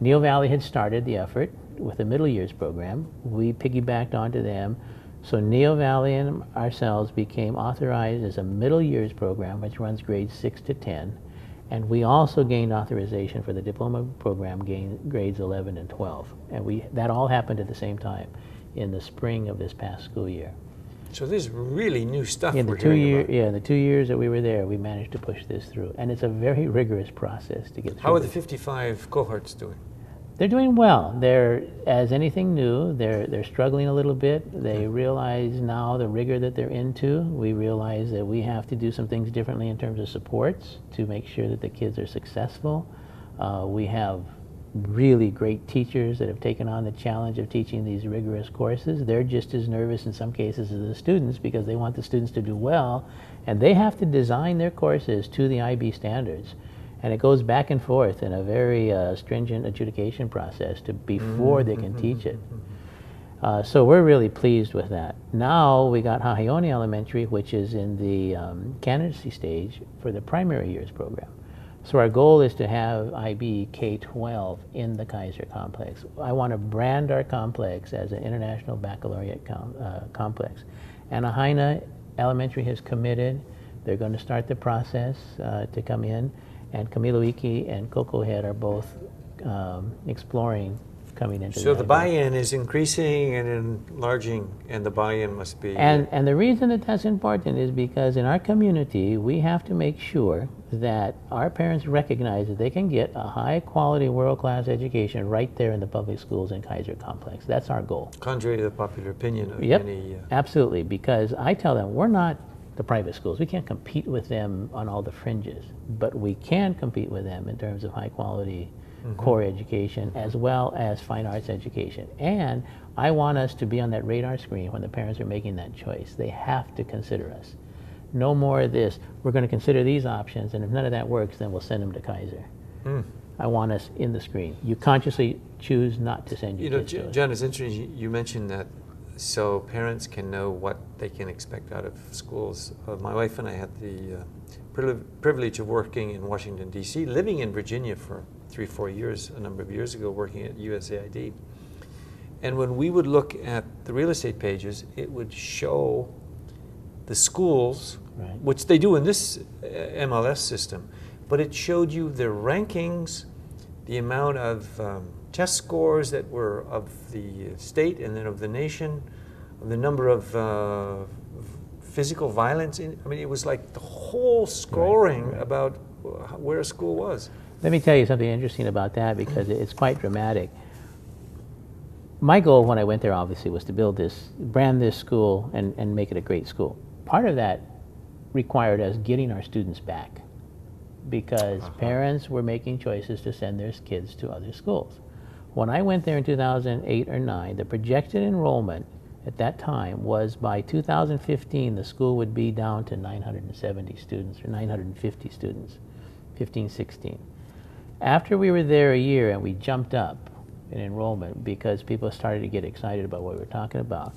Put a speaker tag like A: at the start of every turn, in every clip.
A: Neo Valley had started the effort with a middle years program. We piggybacked onto them. So Neo Valley and ourselves became authorized as a middle years program, which runs grades 6 to 10. And we also gained authorization for the diploma program, grades 11 and 12. And that all happened at the same time in the spring of this past school year.
B: So this is really new stuff
A: In
B: we're hearing about.
A: in the 2 years that we were there, we managed to push this through. And it's a very rigorous process to get through.
B: How are the 55 cohorts doing?
A: They're doing well. They're, as anything new, they're struggling a little bit. They realize now the rigor that they're into. We realize that we have to do some things differently in terms of supports to make sure that the kids are successful. We have really great teachers that have taken on the challenge of teaching these rigorous courses. They're just as nervous in some cases as the students because they want the students to do well, and they have to design their courses to the IB standards. And it goes back and forth in a very stringent adjudication process before they can teach it. So we're really pleased with that. Now we got Hahione Elementary, which is in the candidacy stage for the primary years program. So our goal is to have IB K-12 in the Kaiser complex. I want to brand our complex as an international baccalaureate complex. And Hahione Elementary has committed. They're going to start the process to come in. And Kamiloiki and Koko Head are both exploring coming into
B: So the buy-in is increasing and enlarging, and the buy-in must be...
A: And the reason that that's important is because in our community, we have to make sure that our parents recognize that they can get a high-quality, world-class education right there in the public schools in Kaiser Complex. That's our goal.
B: Contrary to the popular opinion of many...
A: Absolutely, because I tell them, we're not the private schools. We can't compete with them on all the fringes, but we can compete with them in terms of high-quality core education as well as fine arts education. And I want us to be on that radar screen when the parents are making that choice. They have to consider us. No more of this, we're going to consider these options, and if none of that works, then we'll send them to Kaiser. I want us in the screen. You consciously choose not to send your kids to us.
B: John, it's interesting you mentioned that so parents can know what they can expect out of schools. My wife and I had the privilege of working in Washington, D.C., living in Virginia for 3-4 years, a number of years ago, working at USAID. And when we would look at the real estate pages, it would show the schools, which they do in this MLS system, but it showed you their rankings, the amount of test scores that were of the state and then of the nation, the number of physical violence. I mean, it was like the whole scoring about where a school was.
A: Let me tell you something interesting about that because it's quite dramatic. My goal when I went there obviously was to brand this school and make it a great school. Part of that required us getting our students back because parents were making choices to send their kids to other schools. When I went there in 2008 or 9, the projected enrollment at that time was by 2015 the school would be down to 970 students or 950 students, 15, 16. After we were there a year and we jumped up in enrollment because people started to get excited about what we were talking about,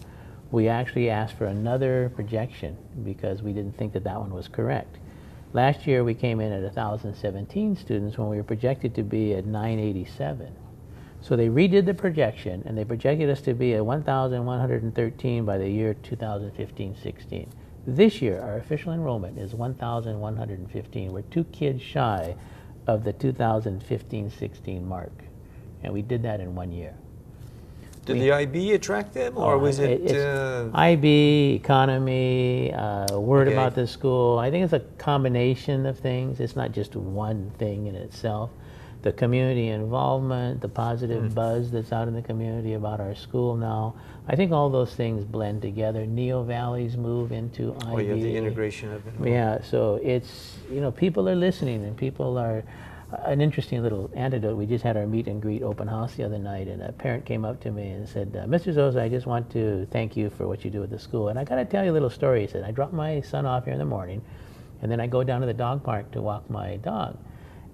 A: we actually asked for another projection because we didn't think that that one was correct. Last year we came in at 1,017 students when we were projected to be at 987. So they redid the projection and they projected us to be at 1,113 by the year 2015-16. This year our official enrollment is 1,115. We're 2 kids shy of the 2015-16 mark, and we did that in 1 year.
B: Did the IB attract them, or was it...
A: IB, economy, word about the school. I think it's a combination of things. It's not just one thing in itself. The community involvement, the positive buzz that's out in the community about our school now. I think all those things blend together. Neo Valley's move into IB.
B: Oh, yeah, the integration of it.
A: Yeah, so it's, people are listening and people are... An interesting little anecdote, we just had our meet and greet open house the other night, and a parent came up to me and said, Mr. Sosa, I just want to thank you for what you do at the school. And I got to tell you a little story. He said, I drop my son off here in the morning, and then I go down to the dog park to walk my dog.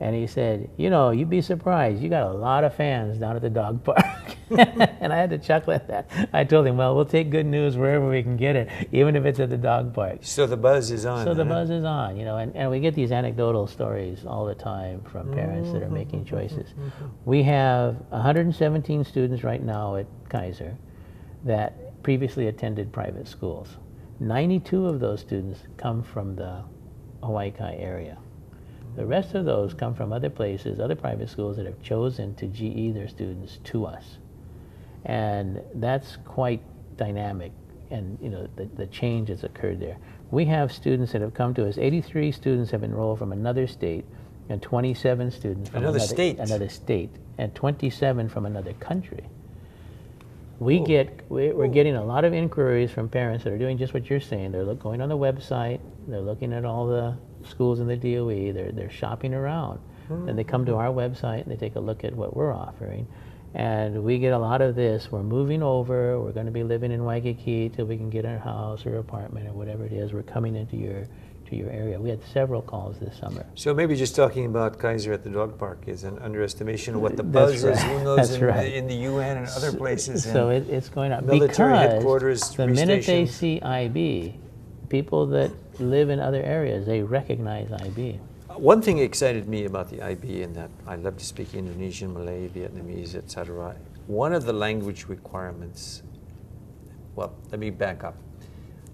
A: And he said, you'd be surprised, you got a lot of fans down at the dog park. And I had to chuckle at that. I told him, well, we'll take good news wherever we can get it, even if it's at the dog park.
B: So the buzz is on.
A: So the
B: huh?
A: buzz is on, you know, and we get these anecdotal stories all the time from parents that are making choices. We have 117 students right now at Kaiser that previously attended private schools. 92 of those students come from the Hawaii Kai area. The rest of those come from other places, other private schools that have chosen to GE their students to us. And that's quite dynamic, and you know, the change has occurred there. We have students that have come to us. 83 students have enrolled from another state, and 27 students from
B: Another state,
A: and 27 from another country. We're getting a lot of inquiries from parents that are doing just what you're saying. They're going on the website, they're looking at all the schools in the DOE, they're shopping around. Then they come to our website and they take a look at what we're offering. And we get a lot of this. We're moving over, we're going to be living in Waikiki till we can get a house or apartment or whatever it is. We're coming into your area. We had several calls this summer.
B: So maybe just talking about Kaiser at the dog park is an underestimation of what the buzz is. Who knows in the UN and other places.
A: So it's going on.
B: Military
A: because
B: headquarters,
A: the minute they see IB, people that live in other areas, they recognize IB.
B: One thing excited me about the IB in that I love to speak Indonesian, Malay, Vietnamese, etc. One of the language requirements, well, let me back up.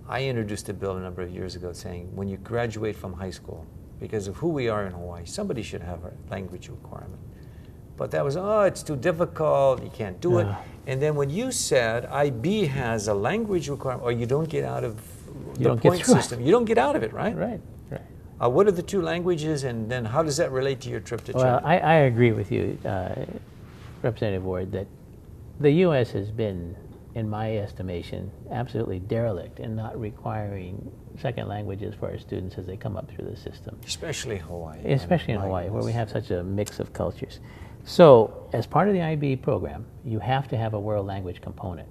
B: I introduced a bill a number of years ago saying when you graduate from high school, because of who we are in Hawaii, somebody should have a language requirement. But that was, oh, it's too difficult, you can't do it. And then when you said IB has a language requirement, or you don't get out of the point system, you don't get out of it, right?
A: Right.
B: What are the two languages, and then how does that relate to your trip to China?
A: Well, I agree with you, Representative Ward, that the U.S. has been, in my estimation, absolutely derelict in not requiring second languages for our students as they come up through the system.
B: Especially Hawaii.
A: Especially in Hawaii, where we have such a mix of cultures. So, as part of the IB program, you have to have a world language component.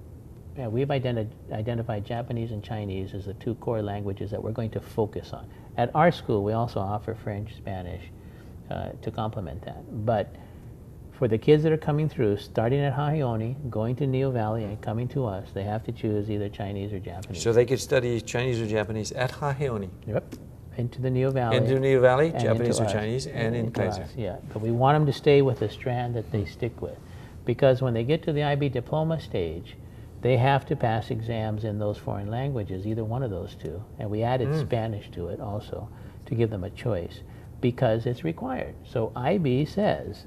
A: We've identified Japanese and Chinese as the two core languages that we're going to focus on. At our school, we also offer French, Spanish to complement that. But for the kids that are coming through, starting at Hahione, going to Neo Valley, and coming to us, they have to choose either Chinese or Japanese.
B: So they could study Chinese or Japanese at Hahione?
A: Yep. Into the Neo Valley.
B: Into Neo Valley, Japanese or Chinese, and in Kaiser.
A: Us, yeah, but we want them to stay with the strand that they stick with. Because when they get to the IB diploma stage, they have to pass exams in those foreign languages, either one of those two. And we added Spanish to it also to give them a choice because it's required. So IB says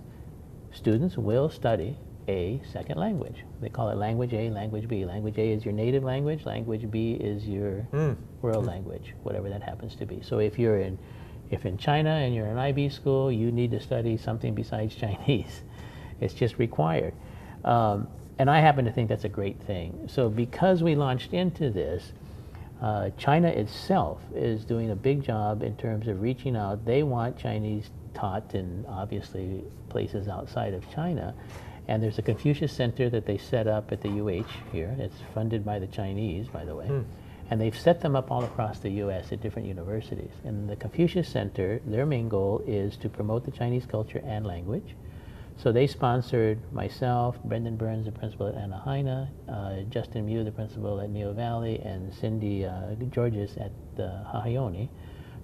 A: students will study a second language. They call it language A, language B. Language A is your native language, language B is your world language, whatever that happens to be. So if in China and you're in IB school, you need to study something besides Chinese. It's just required. And I happen to think that's a great thing. So because we launched into this, China itself is doing a big job in terms of reaching out. They want Chinese taught in obviously places outside of China. And there's a Confucius Center that they set up at the UH here. It's funded by the Chinese, by the way. And they've set them up all across the U.S. at different universities. And the Confucius Center, their main goal is to promote the Chinese culture and language. So they sponsored myself, Brendan Burns, the principal at Anaheim, Justin Mew, the principal at Neo Valley, and Cindy Georges at Hahione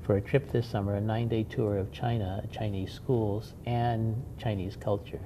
A: for a trip this summer, a 9-day tour of China, Chinese schools, and Chinese culture.